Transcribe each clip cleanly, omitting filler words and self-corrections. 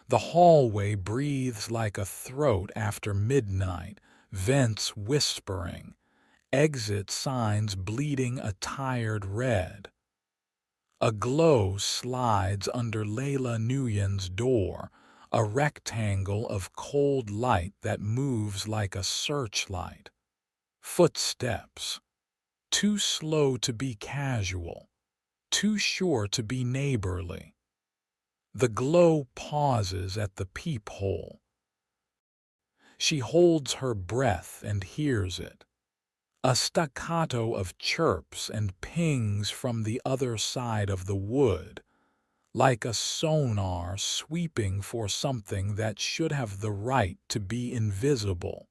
The hallway breathes like a throat after midnight, vents whispering, exit signs bleeding a tired red. A glow slides under Lila Nguyen's door, a rectangle of cold light that moves like a searchlight. Footsteps, too slow to be casual, too sure to be neighborly. The glow pauses at the peephole. She holds her breath and hears it. A staccato of chirps and pings from the other side of the wood, like a sonar sweeping for something that should have the right to be invisible.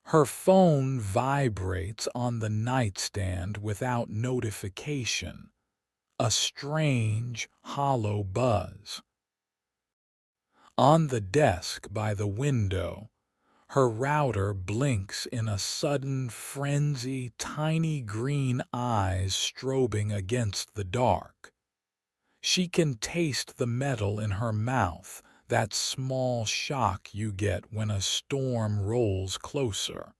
Her phone vibrates on the nightstand without notification, a strange, hollow buzz. On the desk by the window, her router blinks in a sudden frenzy, tiny green eyes strobing against the dark. She can taste the metal in her mouth, that small shock you get when a storm rolls closer.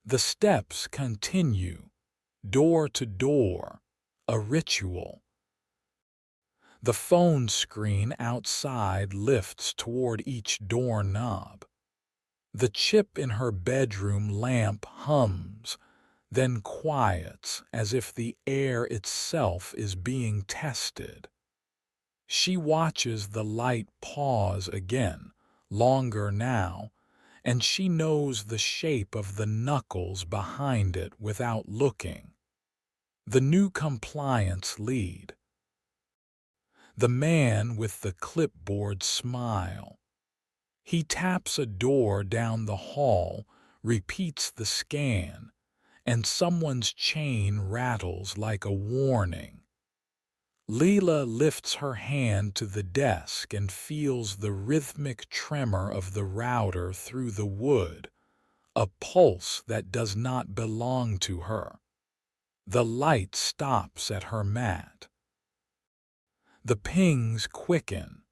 The steps continue, door to door, a ritual. The phone screen outside lifts toward each doorknob. The chip in her bedroom lamp hums, then quiets as if the air itself is being tested. She watches the light pause again, longer now, and she knows the shape of the knuckles behind it without looking. The new compliance lead. The man with the clipboard smile. He taps a door down the hall, repeats the scan, and someone's chain rattles like a warning. Lila lifts her hand to the desk and feels the rhythmic tremor of the router through the wood, a pulse that does not belong to her. The light stops at her mat. The pings quicken.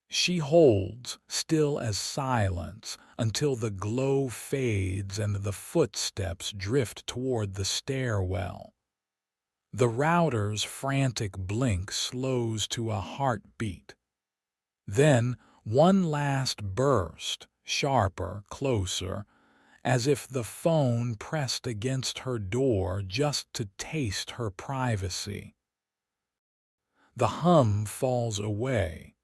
She holds, still as silence, until the glow fades and the footsteps drift toward the stairwell. The router's frantic blink slows to a heartbeat. Then one last burst, sharper, closer, as if the phone pressed against her door just to taste her privacy. The hum falls away.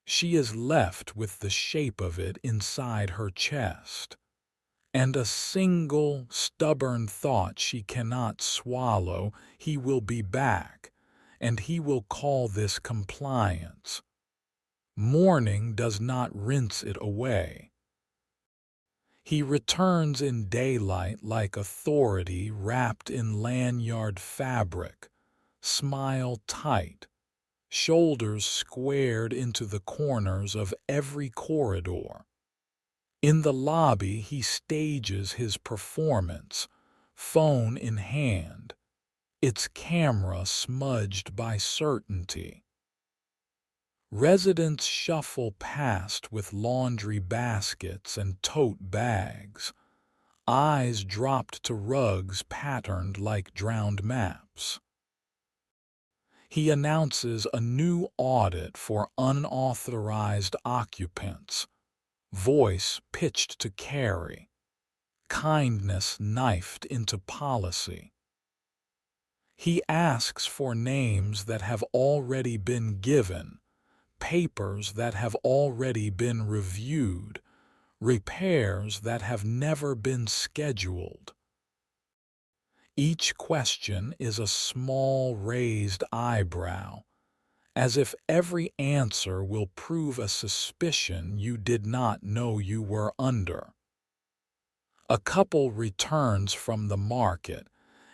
She is left with the shape of it inside her chest, and a single, stubborn thought she cannot swallow: he will be back, and he will call this compliance. Morning does not rinse it away. He returns in daylight like authority wrapped in lanyard fabric, smile tight, shoulders squared into the corners of every corridor. In the lobby he stages his performance, phone in hand, its camera smudged by certainty. Residents shuffle past with laundry baskets and tote bags, eyes dropped to rugs patterned like drowned maps. He announces a new audit for unauthorized occupants, voice pitched to carry, kindness knifed into policy. He asks for names that have already been given, papers that have already been reviewed, repairs that have never been scheduled. Each question is a small raised eyebrow, as if every answer will prove a suspicion you did not know you were under. A couple returns from the market,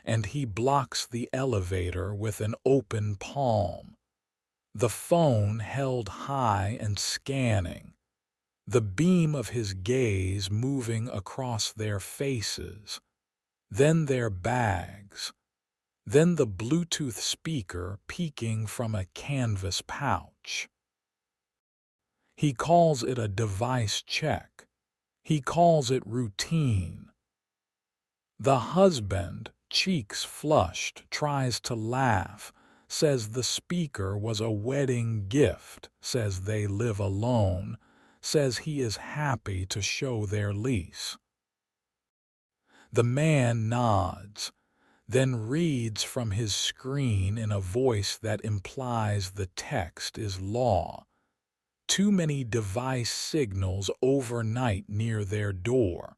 and he blocks the elevator with an open palm, the phone held high and scanning, the beam of his gaze moving across their faces, then their bags, then the Bluetooth speaker peeking from a canvas pouch. He calls it a device check. He calls it routine. The husband, cheeks flushed, tries to laugh, says the speaker was a wedding gift, says they live alone, says he is happy to show their lease. The man nods, then reads from his screen in a voice that implies the text is law. Too many device signals overnight near their door.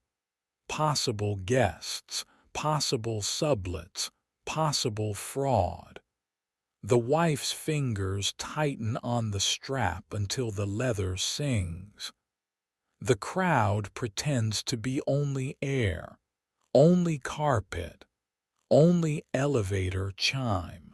Possible guests, possible sublets, possible fraud. The wife's fingers tighten on the strap until the leather sings. The crowd pretends to be only air, only carpet, only elevator chime.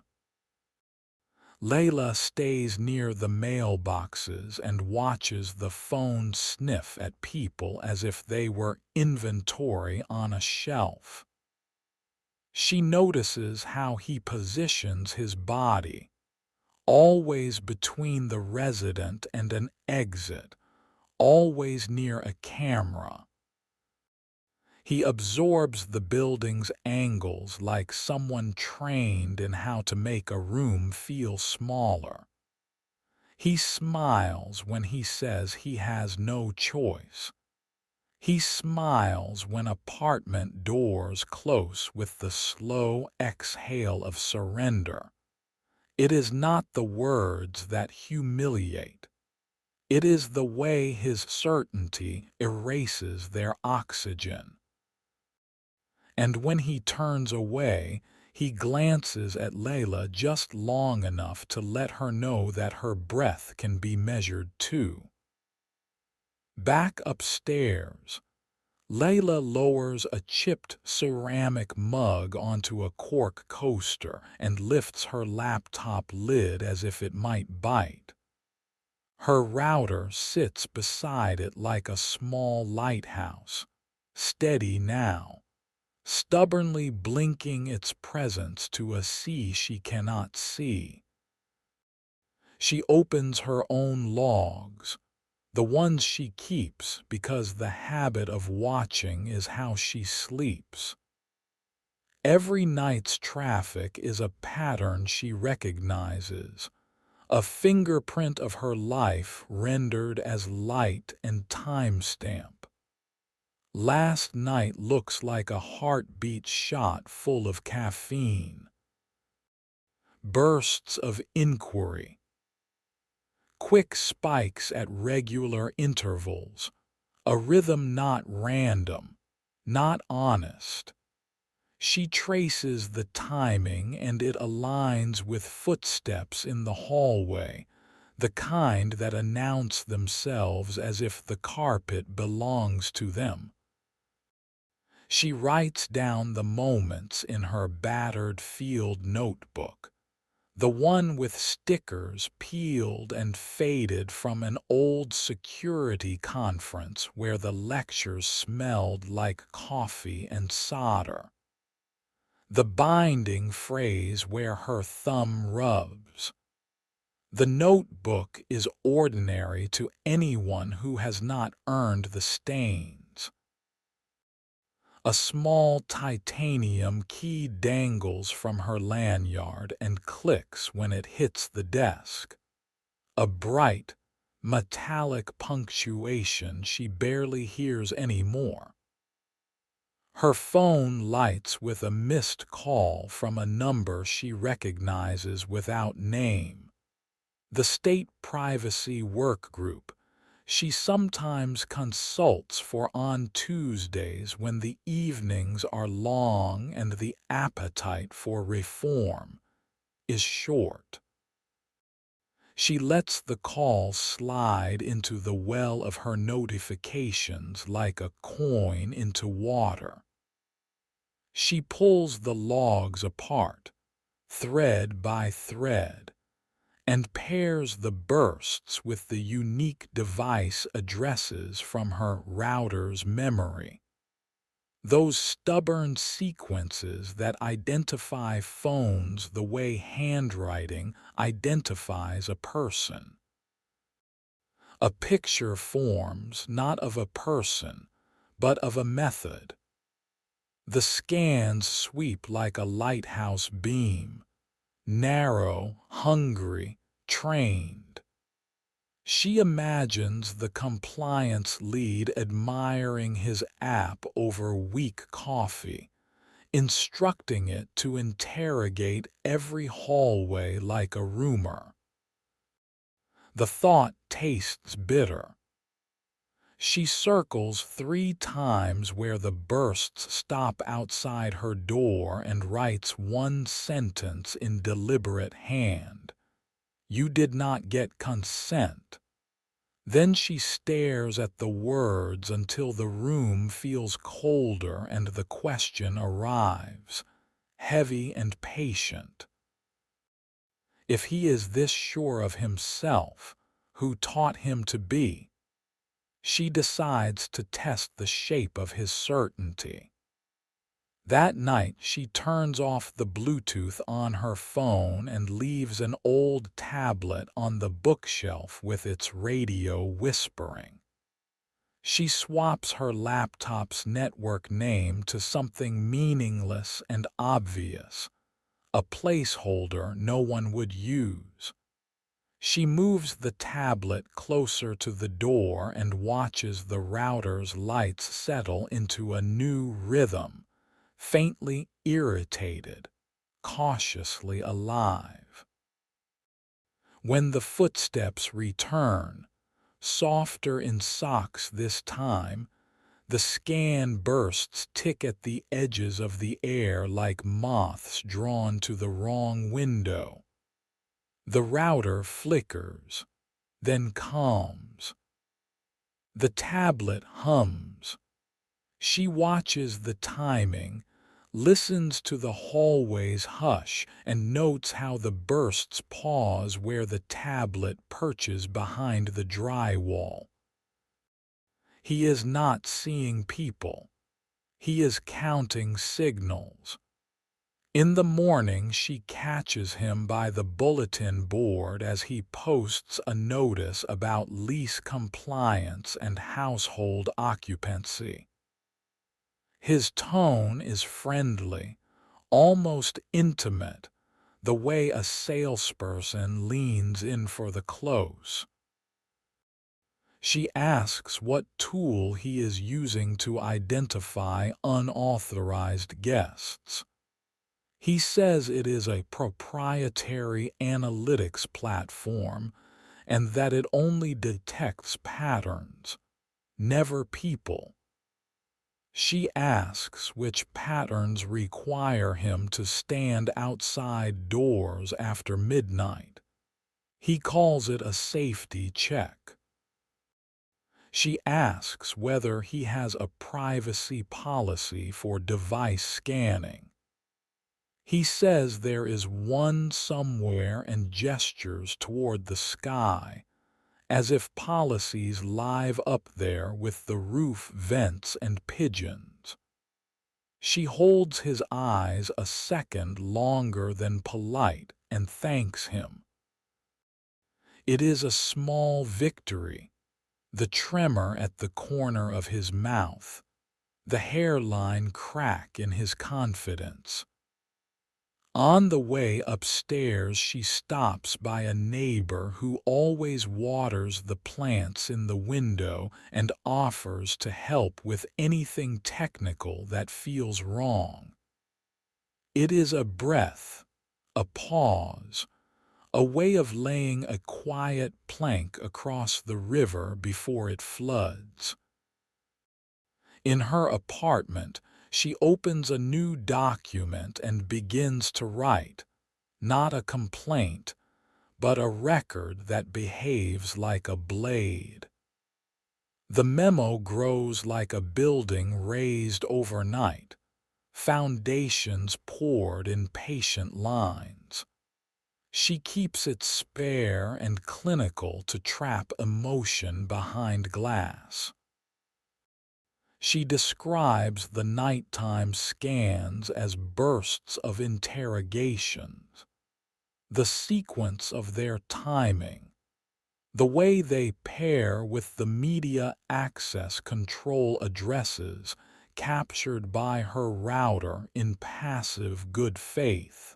Layla stays near the mailboxes and watches the phone sniff at people as if they were inventory on a shelf. She notices how he positions his body, always between the resident and an exit, always near a camera. He absorbs the building's angles like someone trained in how to make a room feel smaller. He smiles when he says he has no choice. He smiles when apartment doors close with the slow exhale of surrender. It is not the words that humiliate. It is the way his certainty erases their oxygen. And when he turns away, he glances at Layla just long enough to let her know that her breath can be measured too. Back upstairs, Layla lowers a chipped ceramic mug onto a cork coaster and lifts her laptop lid as if it might bite. Her router sits beside it like a small lighthouse, steady now, stubbornly blinking its presence to a sea she cannot see. She opens her own logs, the ones she keeps because the habit of watching is how she sleeps. Every night's traffic is a pattern she recognizes, a fingerprint of her life rendered as light and timestamp. Last night looks like a heartbeat shot full of caffeine. Bursts of inquiry. Quick spikes at regular intervals. A rhythm not random, not honest. She traces the timing and it aligns with footsteps in the hallway, the kind that announce themselves as if the carpet belongs to them. She writes down the moments in her battered field notebook, the one with stickers peeled and faded from an old security conference where the lectures smelled like coffee and solder. The binding phrase where her thumb rubs. The notebook is ordinary to anyone who has not earned the stains. A small titanium key dangles from her lanyard and clicks when it hits the desk. A bright, metallic punctuation she barely hears anymore. Her phone lights with a missed call from a number she recognizes without name. The State Privacy Work Group she sometimes consults for on Tuesdays when the evenings are long and the appetite for reform is short. She lets the call slide into the well of her notifications like a coin into water. She pulls the logs apart, thread by thread, and pairs the bursts with the unique device addresses from her router's memory. Those stubborn sequences that identify phones the way handwriting identifies a person. A picture forms not of a person, but of a method. The scans sweep like a lighthouse beam, narrow, hungry, trained. She imagines the compliance lead admiring his app over weak coffee, instructing it to interrogate every hallway like a rumor. The thought tastes bitter. She circles 3 times where the bursts stop outside her door and writes one sentence in deliberate hand. You did not get consent. Then she stares at the words until the room feels colder and the question arrives, heavy and patient. If he is this sure of himself, who taught him to be? She decides to test the shape of his certainty. That night she turns off the Bluetooth on her phone and leaves an old tablet on the bookshelf with its radio whispering. She swaps her laptop's network name to something meaningless and obvious, a placeholder no one would use. She moves the tablet closer to the door and watches the router's lights settle into a new rhythm, faintly irritated, cautiously alive. When the footsteps return, softer in socks this time, the scan bursts tick at the edges of the air like moths drawn to the wrong window. The router flickers, then calms. The tablet hums. She watches the timing, listens to the hallway's hush, and notes how the bursts pause where the tablet perches behind the drywall. He is not seeing people. He is counting signals. In the morning she catches him by the bulletin board as he posts a notice about lease compliance and household occupancy. His tone is friendly, almost intimate, the way a salesperson leans in for the close. She asks what tool he is using to identify unauthorized guests. He says it is a proprietary analytics platform and that it only detects patterns, never people. She asks which patterns require him to stand outside doors after midnight. He calls it a safety check. She asks whether he has a privacy policy for device scanning. He says there is one somewhere and gestures toward the sky, as if policies live up there with the roof vents and pigeons. She holds his eyes a second longer than polite and thanks him. It is a small victory, the tremor at the corner of his mouth, the hairline crack in his confidence. On the way upstairs she stops by a neighbor who always waters the plants in the window and offers to help with anything technical that feels wrong. It is a breath, a pause, a way of laying a quiet plank across the river before it floods. In her apartment, she opens a new document and begins to write, not a complaint, but a record that behaves like a blade. The memo grows like a building raised overnight, foundations poured in patient lines. She keeps it spare and clinical to trap emotion behind glass. She describes the nighttime scans as bursts of interrogations, the sequence of their timing, The way they pair with the media access control addresses captured by her router in passive good faith.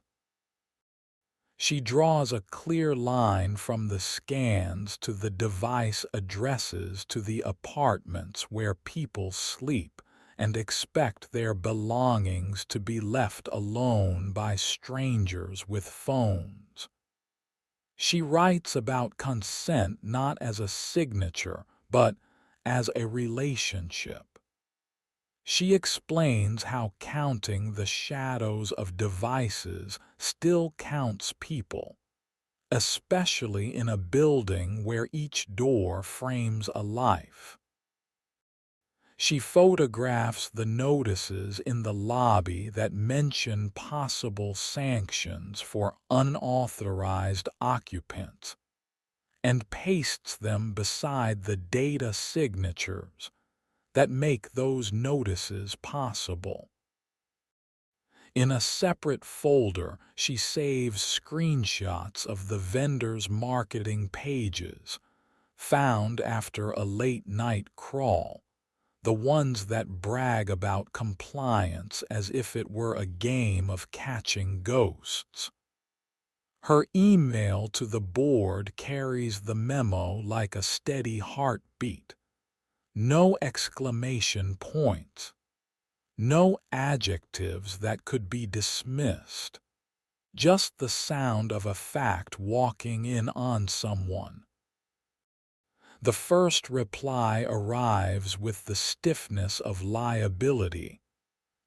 She draws a clear line from the scans to the device addresses to the apartments where people sleep and expect their belongings to be left alone by strangers with phones. She writes about consent not as a signature, but as a relationship. She explains how counting the shadows of devices still counts people, especially in a building where each door frames a life. She photographs the notices in the lobby that mention possible sanctions for unauthorized occupants and pastes them beside the data signatures that make those notices possible. In a separate folder, she saves screenshots of the vendor's marketing pages, found after a late-night crawl, the ones that brag about compliance as if it were a game of catching ghosts. Her email to the board carries the memo like a steady heartbeat. No exclamation points. No adjectives that could be dismissed. Just the sound of a fact walking in on someone. The first reply arrives with the stiffness of liability,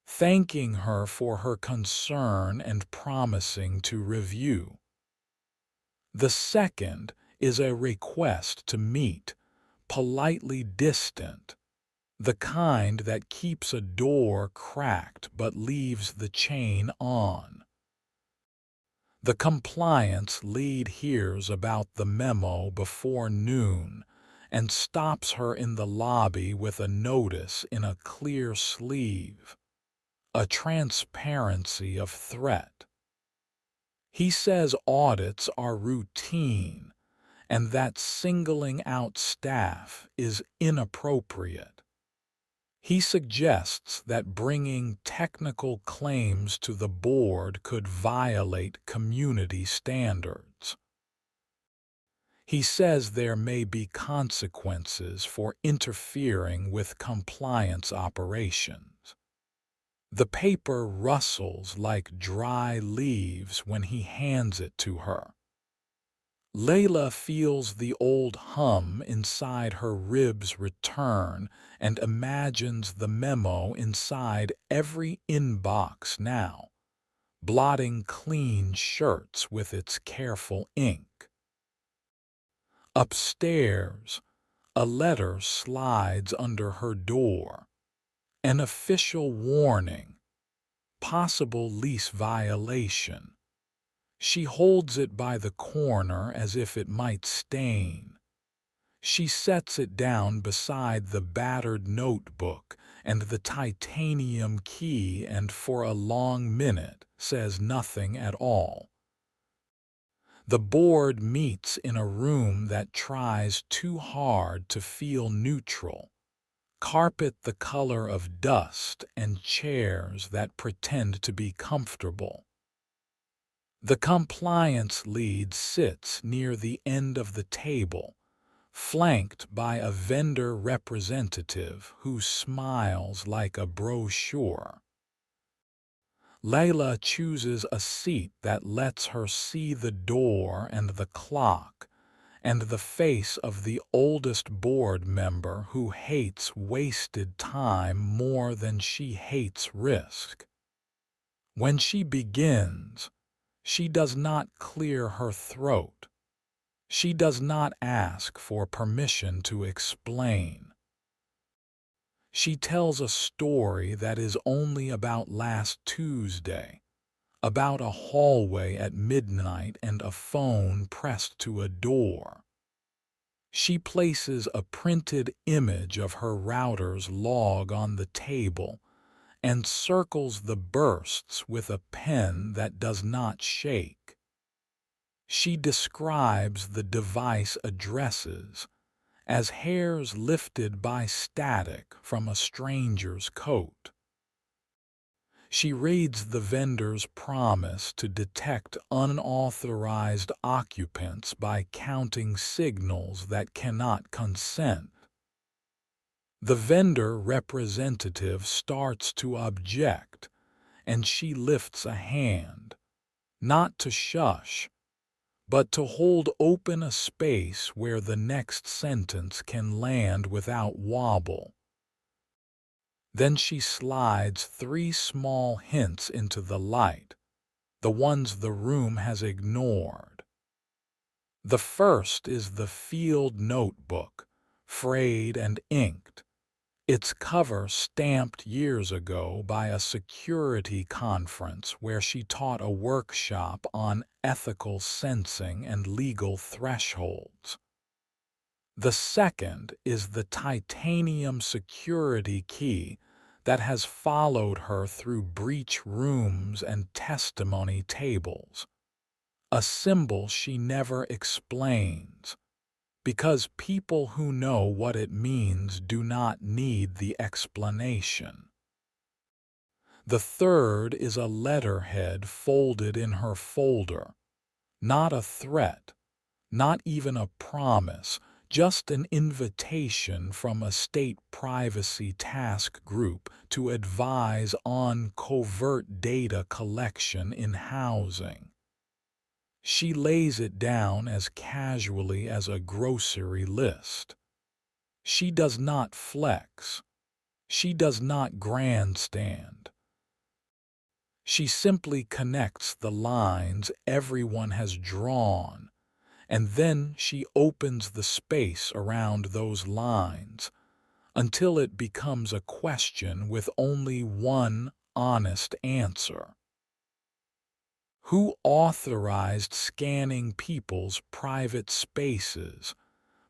thanking her for her concern and promising to review. The second is a request to meet, politely distant, the kind that keeps a door cracked but leaves the chain on. The compliance lead hears about the memo before noon and stops her in the lobby with a notice in a clear sleeve, a transparency of threat. He says audits are routine and that singling out staff is inappropriate. He suggests that bringing technical claims to the board could violate community standards. He says there may be consequences for interfering with compliance operations. The paper rustles like dry leaves when he hands it to her. Lila feels the old hum inside her ribs return and imagines the memo inside every inbox now, blotting clean shirts with its careful ink. Upstairs, a letter slides under her door. An official warning, possible lease violation. She holds it by the corner as if it might stain. She sets it down beside the battered notebook and the titanium key and for a long minute says nothing at all. The board meets in a room that tries too hard to feel neutral. Carpet the color of dust and chairs that pretend to be comfortable. The compliance lead sits near the end of the table, flanked by a vendor representative who smiles like a brochure. Lila chooses a seat that lets her see the door and the clock, and the face of the oldest board member who hates wasted time more than she hates risk. When she begins, she does not clear her throat. She does not ask for permission to explain. She tells a story that is only about last Tuesday, about a hallway at midnight and a phone pressed to a door. She places a printed image of her router's log on the table and circles the bursts with a pen that does not shake. She describes the device addresses as hairs lifted by static from a stranger's coat. She reads the vendor's promise to detect unauthorized occupants by counting signals that cannot consent. The vendor representative starts to object, and she lifts a hand, not to shush, but to hold open a space where the next sentence can land without wobble. Then she slides 3 small hints into the light, the ones the room has ignored. The first is the field notebook, frayed and inked, its cover stamped years ago by a security conference where she taught a workshop on ethical sensing and legal thresholds. The second is the titanium security key that has followed her through breach rooms and testimony tables, a symbol she never explains, because people who know what it means do not need the explanation. The third is a letterhead folded in her folder, not a threat, not even a promise, just an invitation from a state privacy task group to advise on covert data collection in housing. She lays it down as casually as a grocery list. She does not flex. She does not grandstand. She simply connects the lines everyone has drawn, and then she opens the space around those lines until it becomes a question with only one honest answer. Who authorized scanning people's private spaces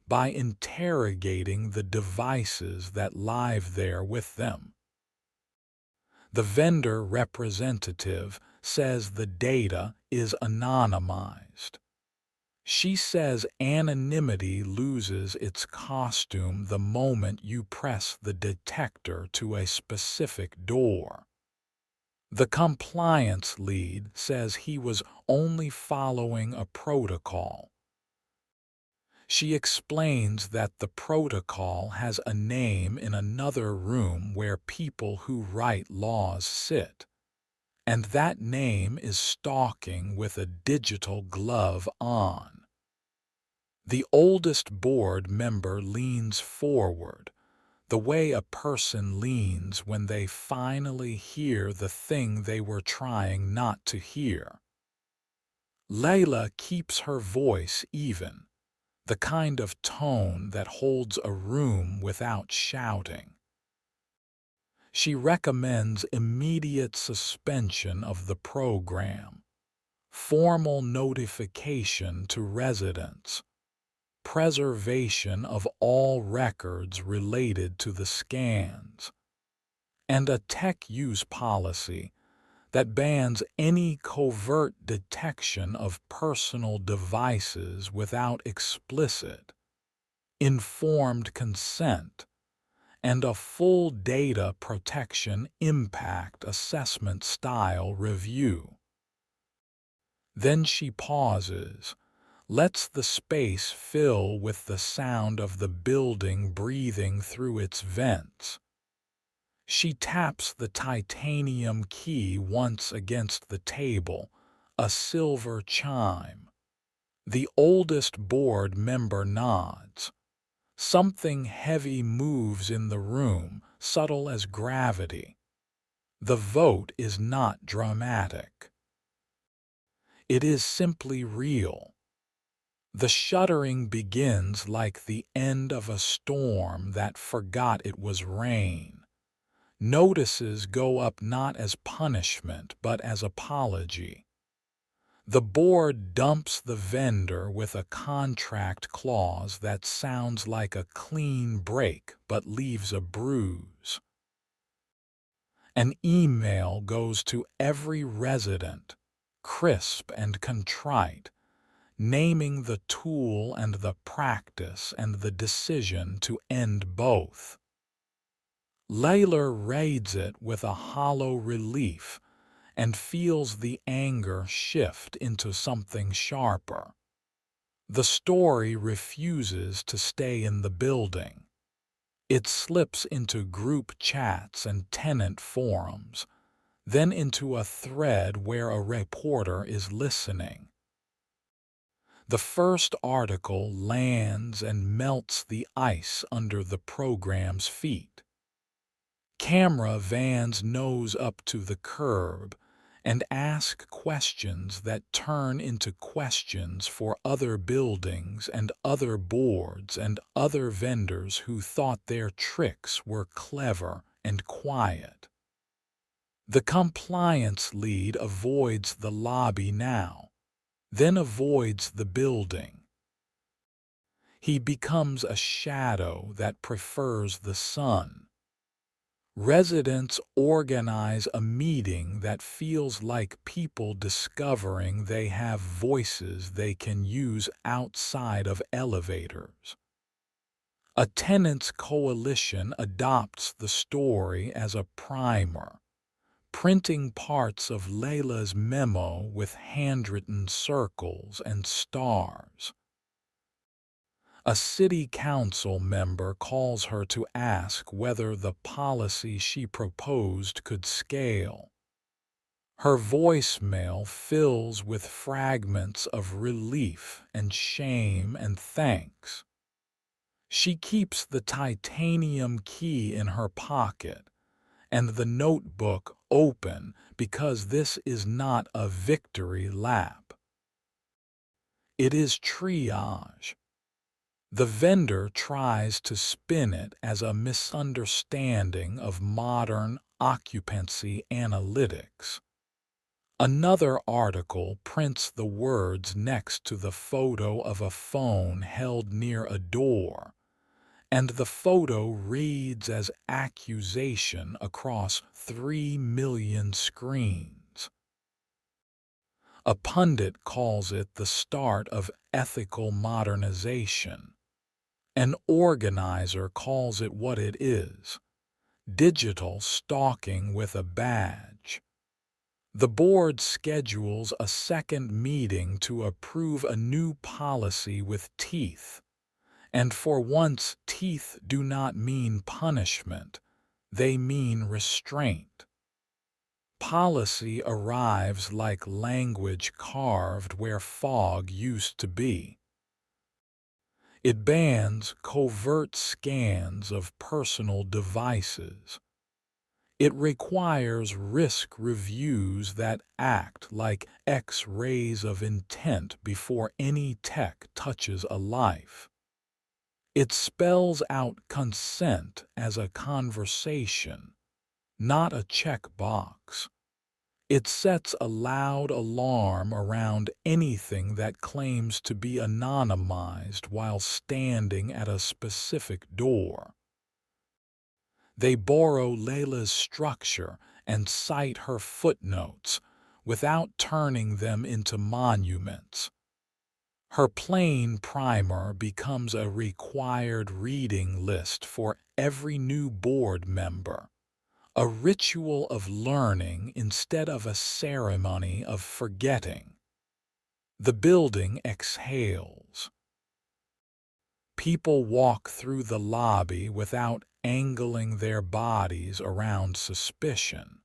by interrogating the devices that live there with them? The vendor representative says the data is anonymized. She says anonymity loses its costume the moment you press the detector to a specific door. The compliance lead says he was only following a protocol. She explains that the protocol has a name in another room where people who write laws sit, and that name is stalking with a digital glove on. The oldest board member leans forward, the way a person leans when they finally hear the thing they were trying not to hear. Lila keeps her voice even, the kind of tone that holds a room without shouting. She recommends immediate suspension of the program, formal notification to residents, preservation of all records related to the scans, and a tech use policy that bans any covert detection of personal devices without explicit, informed consent and a full data protection impact assessment style review. Then she pauses, lets the space fill with the sound of the building breathing through its vents. She taps the titanium key once against the table, a silver chime. The oldest board member nods. Something heavy moves in the room, subtle as gravity. The vote is not dramatic. It is simply real. The shuddering begins like the end of a storm that forgot it was rain. Notices go up not as punishment but as apology. The board dumps the vendor with a contract clause that sounds like a clean break but leaves a bruise. An email goes to every resident, crisp and contrite, naming the tool and the practice and the decision to end both. Lila reads it with a hollow relief and feels the anger shift into something sharper. The story refuses to stay in the building. It slips into group chats and tenant forums, then into a thread where a reporter is listening. The first article lands and melts the ice under the program's feet. Camera vans nose up to the curb and ask questions that turn into questions for other buildings and other boards and other vendors who thought their tricks were clever and quiet. The compliance lead avoids the lobby now, then avoids the building. He becomes a shadow that prefers the sun. Residents organize a meeting that feels like people discovering they have voices they can use outside of elevators. A tenants' coalition adopts the story as a primer, printing parts of Lila's memo with handwritten circles and stars. A city council member calls her to ask whether the policy she proposed could scale. Her voicemail fills with fragments of relief and shame and thanks. She keeps the titanium key in her pocket and the notebook open because this is not a victory lap. It is triage. The vendor tries to spin it as a misunderstanding of modern occupancy analytics. Another article prints the words next to the photo of a phone held near a door, and the photo reads as accusation across 3 million screens. A pundit calls it the start of ethical modernization. An organizer calls it what it is: digital stalking with a badge. The board schedules a second meeting to approve a new policy with teeth, and for once teeth do not mean punishment, they mean restraint. Policy arrives like language carved where fog used to be. It bans covert scans of personal devices. It requires risk reviews that act like X-rays of intent before any tech touches a life. It spells out consent as a conversation, not a checkbox. It sets a loud alarm around anything that claims to be anonymized while standing at a specific door. They borrow Lila's structure and cite her footnotes without turning them into monuments. Her plain primer becomes a required reading list for every new board member, a ritual of learning instead of a ceremony of forgetting. The building exhales. People walk through the lobby without angling their bodies around suspicion.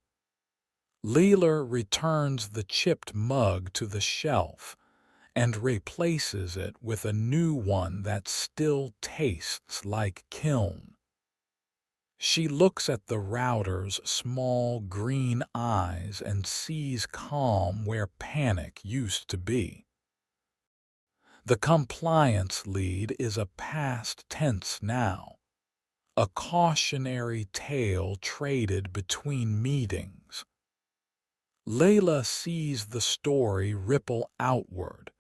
Lila returns the chipped mug to the shelf and replaces it with a new one that still tastes like kiln. She looks at the router's small green eyes and sees calm where panic used to be. The compliance lead is a past tense now, a cautionary tale traded between meetings. Lila sees the story ripple outward,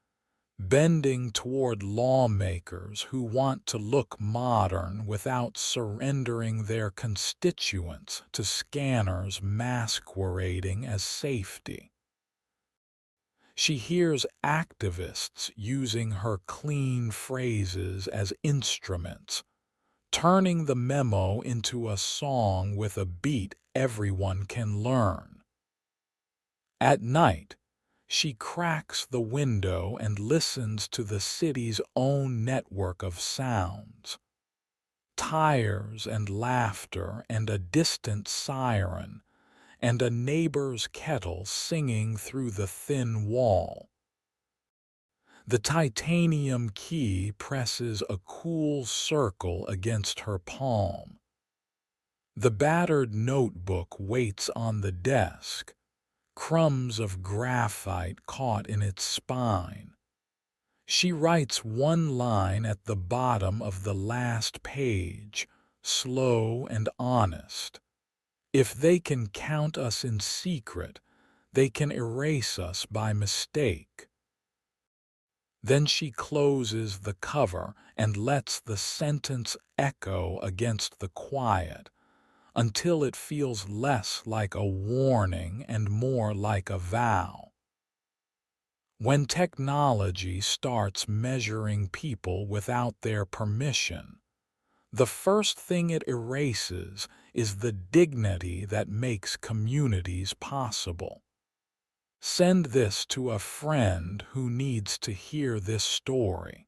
bending toward lawmakers who want to look modern without surrendering their constituents to scanners masquerading as safety. She hears activists using her clean phrases as instruments, turning the memo into a song with a beat everyone can learn. At night, she cracks the window and listens to the city's own network of sounds. Tires and laughter and a distant siren and a neighbor's kettle singing through the thin wall. The titanium key presses a cool circle against her palm. The battered notebook waits on the desk, crumbs of graphite caught in its spine. She writes one line at the bottom of the last page, slow and honest. If they can count us in secret, they can erase us by mistake. Then she closes the cover and lets the sentence echo against the quiet until it feels less like a warning and more like a vow. When technology starts measuring people without their permission, the first thing it erases is the dignity that makes communities possible. Send this to a friend who needs to hear this story.